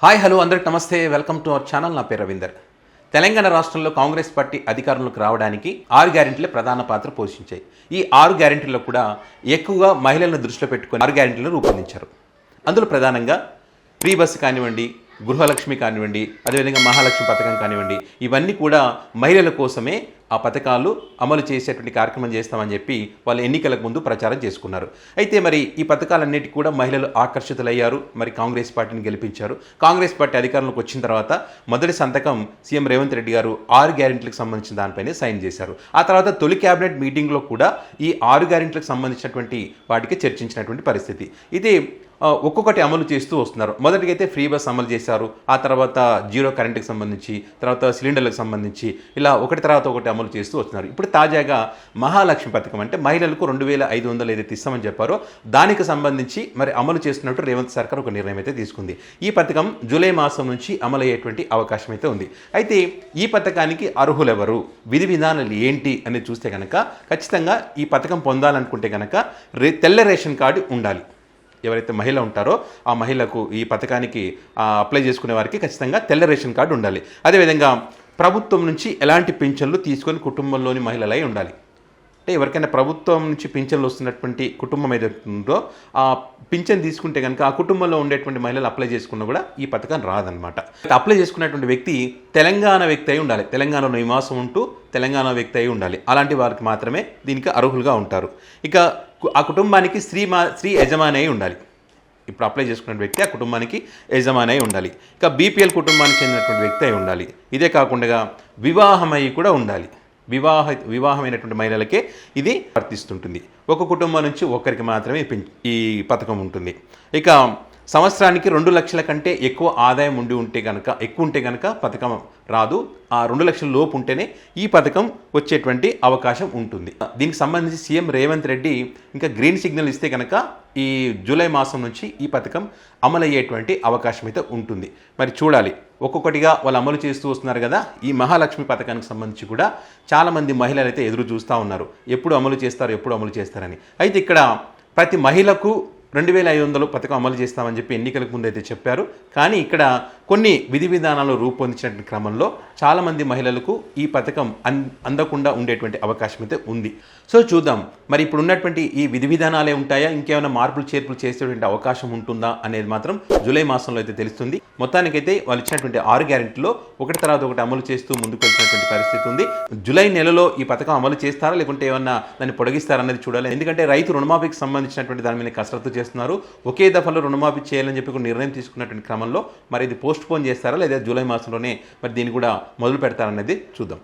Hi hello అందరికి నమస్తే, welcome to our channel. నా పేరు రవీందర్. తెలంగాణ రాష్ట్రంలో కాంగ్రెస్ పార్టీ అధికారంలోకి రావడానికి 6 గ్యారెంటీలే ప్రధాన పాత్ర పోషించాయి. ఈ 6 గ్యారెంటీల్లో కూడా ఎక్కువగా మహిళలను దృష్టిలో పెట్టుకొని 6 గ్యారెంటీలను రూపొందించారు. అందులో ప్రధానంగా ఫ్రీ బస్సు కానివ్వండి, గృహలక్ష్మి కానివ్వండి, అదేవిధంగా మహాలక్ష్మి పథకం కానివ్వండి, ఇవన్నీ కూడా మహిళల కోసమే ఆ పథకాలు అమలు చేసేటువంటి కార్యక్రమం చేస్తామని చెప్పి వాళ్ళు ఎన్నికలకు ముందు ప్రచారం చేసుకున్నారు. అయితే మరి ఈ పథకాలన్నిటికీ కూడా మహిళలు ఆకర్షితులయ్యారు. మరి కాంగ్రెస్ పార్టీని గెలిపించారు. కాంగ్రెస్ పార్టీ అధికారంలోకి వచ్చిన తర్వాత మొదటి సంతకం సీఎం రేవంత్ రెడ్డి గారు 6 గ్యారెంటీలకు సంబంధించిన దానిపైనే సైన్ చేశారు. ఆ తర్వాత తొలి క్యాబినెట్ మీటింగ్లో కూడా ఈ 6 గ్యారెంటీలకు సంబంధించినటువంటి వాటికి చర్చించినటువంటి పరిస్థితి. ఇది ఒక్కొక్కటి అమలు చేస్తూ వస్తున్నారు. మొదటిగా అయితే ఫ్రీ బస్ అమలు చేశారు. ఆ తర్వాత జీరో కరెంటుకి సంబంధించి, తర్వాత సిలిండర్లకు సంబంధించి ఇలా ఒకటి తర్వాత ఒకటి అమలు చేస్తూ వస్తున్నారు. ఇప్పుడు తాజాగా మహాలక్ష్మి పథకం అంటే మహిళలకు 2500 ఏదైతే ఇస్తామని చెప్పారో దానికి సంబంధించి మరి అమలు చేస్తున్నట్టు రేవంత్ సర్కార్ ఒక నిర్ణయం అయితే తీసుకుంది. ఈ పథకం జూలై మాసం నుంచి అమలయ్యేటువంటి అవకాశం అయితే ఉంది. అయితే ఈ పథకానికి అర్హులెవరు, విధి విధానాలు ఏంటి అనేది చూస్తే కనుక ఖచ్చితంగా ఈ పథకం పొందాలనుకుంటే కనుక తెల్ల రేషన్ కార్డు ఉండాలి. ఎవరైతే మహిళ ఉంటారో ఆ మహిళకు ఈ పథకానికి అప్లై చేసుకునే వారికి ఖచ్చితంగా తెల్ల రేషన్ కార్డు ఉండాలి. అదేవిధంగా ప్రభుత్వం నుంచి ఎలాంటి పింఛన్లు తీసుకొని కుటుంబంలోని మహిళలై ఉండాలి. అంటే ఎవరికైనా ప్రభుత్వం నుంచి పింఛన్లు వస్తున్నటువంటి కుటుంబం ఏదైతే ఉందో ఆ పింఛన్ తీసుకుంటే కనుక ఆ కుటుంబంలో ఉండేటువంటి మహిళలు అప్లై చేసుకున్నా కూడా ఈ పథకం రాదనమాట. అప్లై చేసుకున్నటువంటి వ్యక్తి తెలంగాణ వ్యక్తి అయి ఉండాలి. తెలంగాణలో నివాసం ఉంటూ తెలంగాణ వ్యక్తి అయి ఉండాలి. అలాంటి వారికి మాత్రమే దీనికి అర్హులుగా ఉంటారు. ఇక ఆ కుటుంబానికి స్త్రీ యజమాని అయి ఉండాలి. ఇప్పుడు అప్లై చేసుకున్న వ్యక్తి ఆ కుటుంబానికి యజమాని అయి ఉండాలి. ఇక బీపీఎల్ కుటుంబానికి చెందినటువంటి వ్యక్తి అయి ఉండాలి. ఇదే కాకుండా వివాహమై కూడా ఉండాలి. వివాహమైనటువంటి మహిళలకే ఇది వర్తిస్తుంటుంది. ఒక కుటుంబం నుంచి ఒకరికి మాత్రమే ఈ పథకం ఉంటుంది. ఇక సంవత్సరానికి 2 లక్షల కంటే ఎక్కువ ఆదాయం ఎక్కువ ఉంటే కనుక పథకం రాదు. ఆ 2 లక్షల లోపు ఉంటేనే ఈ పథకం వచ్చేటువంటి అవకాశం ఉంటుంది. దీనికి సంబంధించి సీఎం రేవంత్ రెడ్డి ఇంకా గ్రీన్ సిగ్నల్ ఇస్తే కనుక ఈ జూలై మాసం నుంచి ఈ పథకం అమలయ్యేటువంటి అవకాశం అయితే ఉంటుంది. మరి చూడాలి, ఒక్కొక్కటిగా వాళ్ళు అమలు చేస్తూ వస్తున్నారు కదా. ఈ మహాలక్ష్మి పథకానికి సంబంధించి కూడా చాలామంది మహిళలు అయితే ఎదురు చూస్తూ ఉన్నారు, ఎప్పుడు అమలు చేస్తారని. అయితే ఇక్కడ ప్రతి మహిళకు 2500 పథకం అమలు చేస్తామని చెప్పి ఎన్నికలకు ముందు అయితే చెప్పారు. కానీ ఇక్కడ కొన్ని విధి విధానాలు రూపొందించిన క్రమంలో చాలామంది మహిళలకు ఈ పథకం అందకుండా ఉండేటువంటి అవకాశం అయితే ఉంది. సో చూద్దాం, మరి ఇప్పుడు ఉన్నటువంటి ఈ విధి విధానాలే ఉంటాయా, ఇంకేమైనా మార్పులు చేర్పులు చేసేటువంటి అవకాశం ఉంటుందా అనేది మాత్రం జూలై మాసంలో అయితే తెలుస్తుంది. మొత్తానికైతే వాళ్ళు ఇచ్చినటువంటి 6 గ్యారెంటీలో ఒకటి తర్వాత ఒకటి అమలు చేస్తూ ముందుకు వెళ్తున్నటువంటి పరిస్థితి ఉంది. జూలై నెలలో ఈ పథకం అమలు చేస్తారా లేకుంటే ఏమన్నా దాన్ని పొడిగిస్తారా అనేది చూడాలి. ఎందుకంటే రైతు రుణమాఫీకి సంబంధించినటువంటి దాని మీద కసరత్తు చేస్తున్నారు. ఒకే దఫలో రుణమాఫీ చేయాలని చెప్పి ఒక నిర్ణయం తీసుకున్నటువంటి క్రమంలో మరి ఇది పోస్ట్ పోన్ చేస్తారా లేదా జూలై మాసంలోనే మరి దీన్ని కూడా మొదలు పెడతారనేది చూద్దాం.